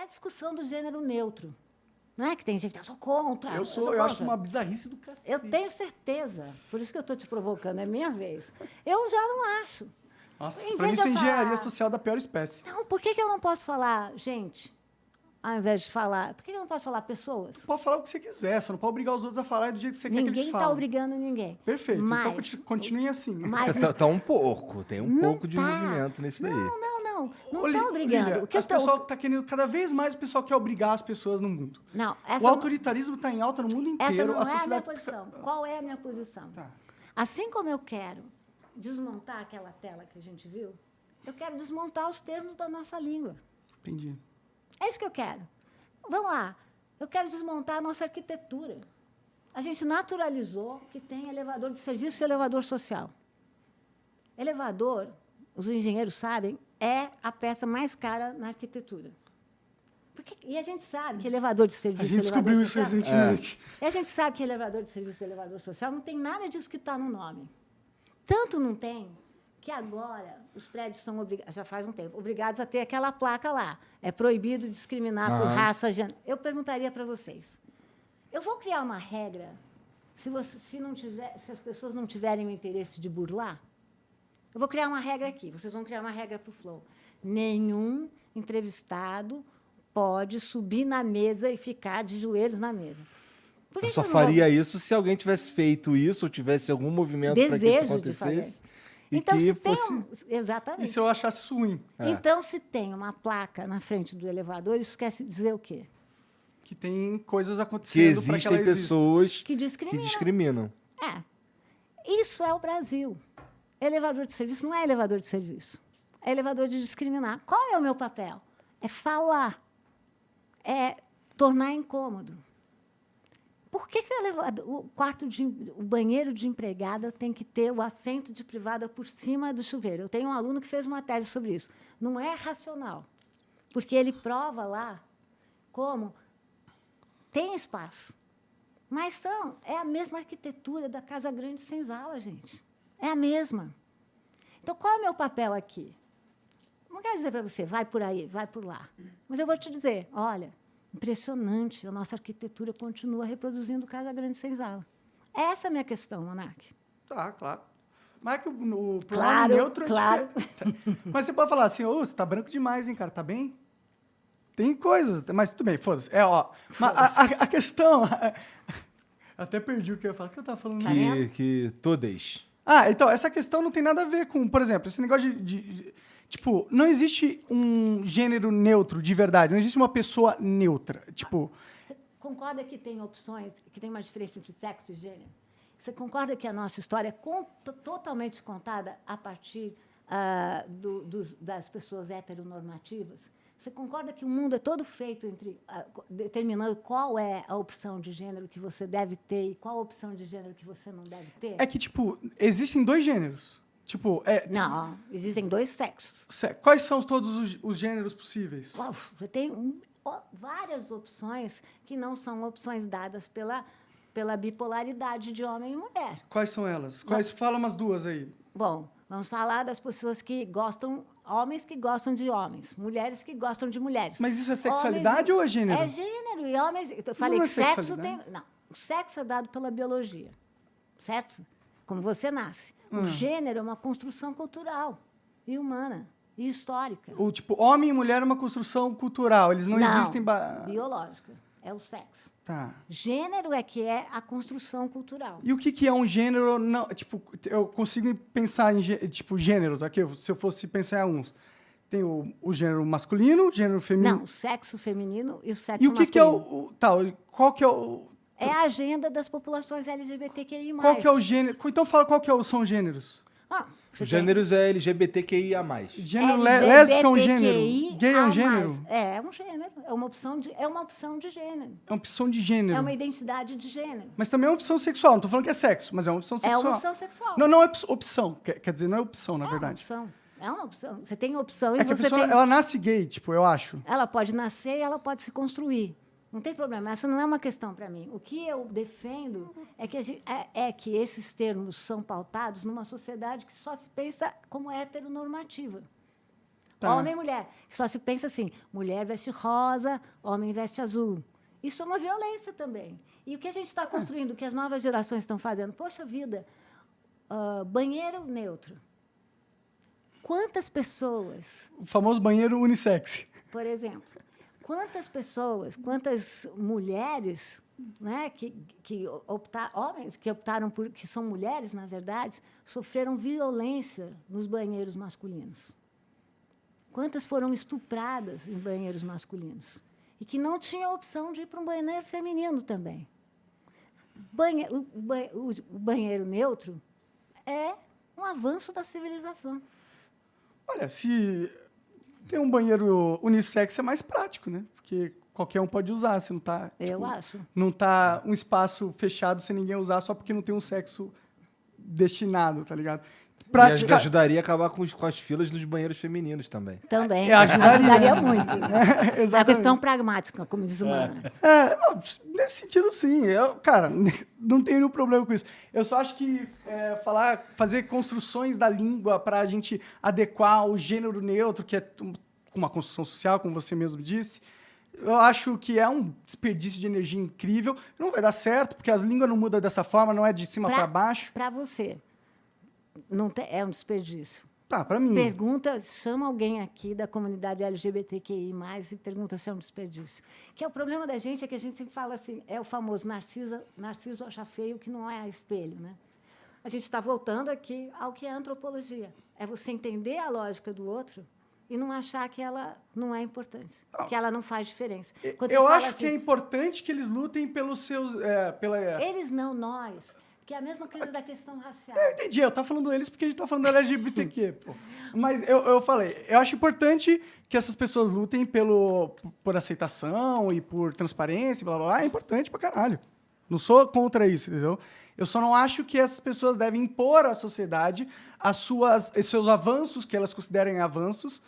a discussão do gênero neutro. Não é que tem gente que sou contra. Eu acho uma bizarrice do cacete. Eu tenho certeza. Por isso que eu estou te provocando, é minha vez. Eu já não acho. Nossa, pra mim isso é engenharia social da pior espécie. Não, por que eu não posso falar gente, ao invés de falar... Por que eu não posso falar pessoas? Pode falar o que você quiser, só não pode obrigar os outros a falar do jeito que você quer que eles falem. Ninguém está obrigando ninguém. Perfeito, mas, então continue assim. Mas, tá um pouco, tem um pouco de movimento nisso daí. Não está obrigando. Lília, o pessoal está querendo, cada vez mais o pessoal quer obrigar as pessoas no mundo. Não, o autoritarismo está em alta no mundo inteiro. Essa não a sociedade... é a minha posição. Qual é a minha posição? Tá. Assim como eu quero desmontar aquela tela que a gente viu, eu quero desmontar os termos da nossa língua. Entendi. É isso que eu quero. Vamos lá. Eu quero desmontar a nossa arquitetura. A gente naturalizou que tem elevador de serviço e elevador social. Elevador, os engenheiros sabem, é a peça mais cara na arquitetura. E a gente sabe que elevador de serviço a gente descobriu isso recentemente. E a gente sabe que elevador de serviço e elevador social não tem nada disso que está no nome. Tanto não tem que agora os prédios são obrigados, já faz um tempo, obrigados a ter aquela placa lá. É proibido discriminar por raça, gênero. Eu perguntaria para vocês, eu vou criar uma regra se as pessoas não tiverem o interesse de burlar? Eu vou criar uma regra aqui, vocês vão criar uma regra para o Flow. Nenhum entrevistado pode subir na mesa e ficar de joelhos na mesa. Eu só faria isso se alguém tivesse feito isso ou tivesse algum movimento para que isso acontecesse. Então, se fosse... Exatamente. E se eu achasse isso ruim? Então, se tem uma placa na frente do elevador, isso quer dizer o quê? Que tem coisas acontecendo para que ela exista. Pessoas que discriminam. Isso é o Brasil. Elevador de serviço não é elevador de serviço. É elevador de discriminar. Qual é o meu papel? É falar. É tornar incômodo. Por que o banheiro de empregada tem que ter o assento de privada por cima do chuveiro? Eu tenho um aluno que fez uma tese sobre isso. Não é racional, porque ele prova lá como tem espaço, mas é a mesma arquitetura da Casa Grande Senzala, gente. É a mesma. Então, qual é o meu papel aqui? Não quero dizer para você, vai por aí, vai por lá. Mas eu vou te dizer, olha, impressionante, a nossa arquitetura continua reproduzindo Casa Grande Senzala. Essa é a minha questão, Monark. Tá, claro. Mas é que o pronome neutro é diferente. Mas você pode falar assim, você está branco demais, hein, cara, tá bem? Tem coisas, mas tudo bem, foda-se. Mas a questão... Até perdi o que eu ia falar. O que eu estava falando? Que todas. Então, essa questão não tem nada a ver com, por exemplo, esse negócio tipo, não existe um gênero neutro de verdade, não existe uma pessoa neutra. Tipo... Você concorda que tem opções, que tem uma diferença entre sexo e gênero? Você concorda que a nossa história é totalmente contada a partir das pessoas heteronormativas? Você concorda que o mundo é todo feito determinando qual é a opção de gênero que você deve ter e qual a opção de gênero que você não deve ter? É que, tipo, existem dois gêneros. Tipo, não, existem dois sexos. Quais são todos os gêneros possíveis? Você tem várias opções que não são opções dadas pela bipolaridade de homem e mulher. Quais são elas? Fala umas duas aí. Bom, vamos falar das pessoas que gostam... Homens que gostam de homens, mulheres que gostam de mulheres. Mas isso é sexualidade ou é gênero? É gênero. E homens... Eu falei que sexo tem... Não, o sexo é dado pela biologia, certo? Como você nasce. O gênero é uma construção cultural e humana e histórica. Tipo, homem e mulher é uma construção cultural. Eles não existem... biológica. É o sexo. Tá. Gênero é que é a construção cultural. E o que é um gênero? Não, tipo, eu consigo pensar em gêneros aqui. Se eu fosse pensar em alguns. Tem o gênero masculino, o gênero feminino. Não, o sexo feminino e o sexo masculino. E o que é qual que é o... É a agenda das populações LGBTQI+. Qual que é o gênero? Então fala qual que são os gêneros. Os gêneros é LGBTQIA+. Gênero lésbico é um gênero? Gay é um gênero? É um gênero. É uma opção de gênero. É uma opção de gênero. É uma identidade de gênero. Mas também é uma opção sexual. Não estou falando que é sexo, mas é uma opção sexual. É uma opção sexual. Não é opção. Quer dizer, não é opção, na verdade. É uma opção. Você tem opção e que você a pessoa, ela nasce gay, tipo, eu acho. Ela pode nascer e ela pode se construir. Não tem problema, essa não é uma questão para mim. O que eu defendo é que esses termos são pautados numa sociedade que só se pensa como heteronormativa. Homem e mulher. Só se pensa assim, mulher veste rosa, homem veste azul. Isso é uma violência também. E o que a gente está construindo, o que as novas gerações estão fazendo? Poxa vida, banheiro neutro. Quantas pessoas... O famoso banheiro unissex. Por exemplo, quantas pessoas, quantas mulheres, né, homens que optaram por, que são mulheres, na verdade, sofreram violência nos banheiros masculinos? Quantas foram estupradas em banheiros masculinos? E que não tinham opção de ir para um banheiro feminino também. O banheiro neutro é um avanço da civilização. Olha, se ter um banheiro unissex é mais prático, né? Porque qualquer um pode usar, você não está... Eu acho. Não está um espaço fechado sem ninguém usar só porque não tem um sexo destinado, tá ligado? E ajudaria a acabar com as filas nos banheiros femininos também. Também. Ajudaria muito. É a questão pragmática, como diz o Mano. Não, nesse sentido, sim. Cara, não tenho nenhum problema com isso. Eu só acho que fazer construções da língua para a gente adequar o gênero neutro, que é uma construção social, como você mesmo disse, eu acho que é um desperdício de energia incrível. Não vai dar certo, porque as línguas não mudam dessa forma, não é de cima para baixo. Para você. Não é um desperdício. Tá, para mim. Chama alguém aqui da comunidade LGBTQI+, e pergunta se é um desperdício. Que é o problema da gente, é que a gente sempre fala assim, é o famoso Narciso acha feio que não é espelho, né? A gente está voltando aqui ao que é antropologia. É você entender a lógica do outro e não achar que ela não é importante, que ela não faz diferença. Eu acho que é importante que eles lutem pelos seus... Eles não, nós. Que é a mesma coisa da questão racial. Eu entendi, eu estava falando eles porque a gente está falando da LGBTQ, pô. Mas eu falei, eu acho importante que essas pessoas lutem por aceitação e por transparência, blá, blá, blá. É importante pra caralho. Não sou contra isso, entendeu? Eu só não acho que essas pessoas devem impor à sociedade os seus avanços, que elas considerem avanços,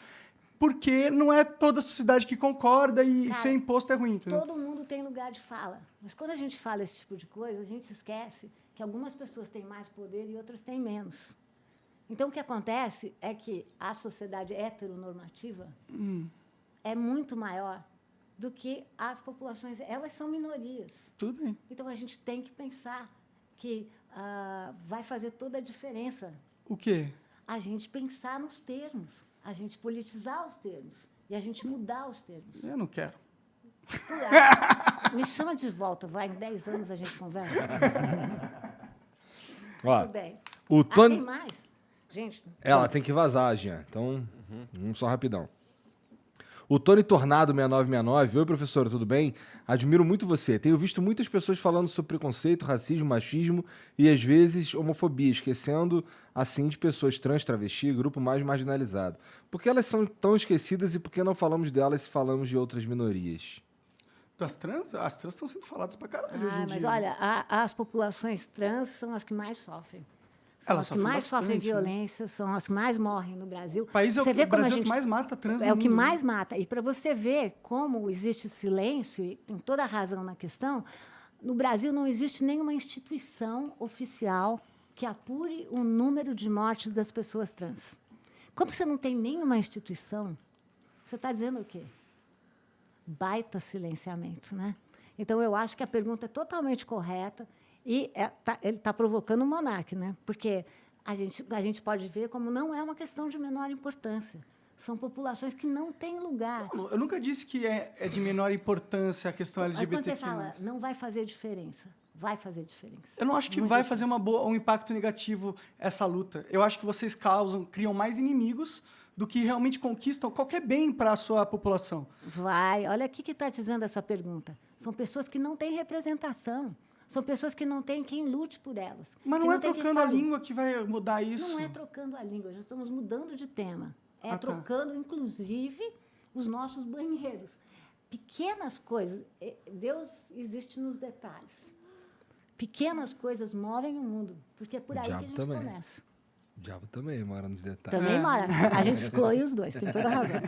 porque não é toda a sociedade que concorda e ser imposto é ruim, entendeu? Todo mundo tem lugar de fala. Mas quando a gente fala esse tipo de coisa, a gente esquece que algumas pessoas têm mais poder e outras têm menos. Então, o que acontece é que a sociedade heteronormativa é muito maior do que as populações. Elas são minorias. Tudo bem. Então, a gente tem que pensar que vai fazer toda a diferença. O quê? A gente pensar nos termos, a gente politizar os termos e a gente mudar os termos. Eu não quero. Me chama de volta, vai, em 10 anos a gente conversa. Tudo bem. O Tony... tem mais? Gente... Ela tem que vazar, Jean. Então, só rapidão. O Tony Tornado 6969. Oi, professora, tudo bem? Admiro muito você. Tenho visto muitas pessoas falando sobre preconceito, racismo, machismo e, às vezes, homofobia, esquecendo, assim, de pessoas trans, travesti, grupo mais marginalizado. Por que elas são tão esquecidas e por que não falamos delas se falamos de outras minorias? As trans estão sendo faladas pra caralho hoje em mas dia. olha, as populações trans são as que mais sofrem. São as que mais sofrem violência, são as que mais morrem no Brasil. O país é o Brasil que mais mata trans no mundo. É o que mais mata. E para você ver como existe silêncio, e tem toda a razão na questão, no Brasil não existe nenhuma instituição oficial que apure o número de mortes das pessoas trans. Como você não tem nenhuma instituição, você está dizendo o quê? Baita silenciamento, né? Então, eu acho que a pergunta é totalmente correta e ele está provocando o monarca, né? Porque a gente pode ver como não é uma questão de menor importância. São populações que não têm lugar. Não, eu nunca disse que é de menor importância a questão LGBT. Quando você fala, não vai fazer diferença, vai fazer diferença. Eu não acho que vai fazer um impacto negativo essa luta. Eu acho que vocês criam mais inimigos do que realmente conquistam qualquer bem para a sua população. Olha o que está dizendo essa pergunta. São pessoas que não têm representação. São pessoas que não têm quem lute por elas. Mas não é trocando a língua que vai mudar isso. Não é trocando a língua, já estamos mudando de tema. Trocando, inclusive, os nossos banheiros. Pequenas coisas. Deus existe nos detalhes. Pequenas coisas movem o mundo, porque é por aí que a gente começa. O diabo também mora nos detalhes. Também mora. A gente exclui os dois, tem toda a razão.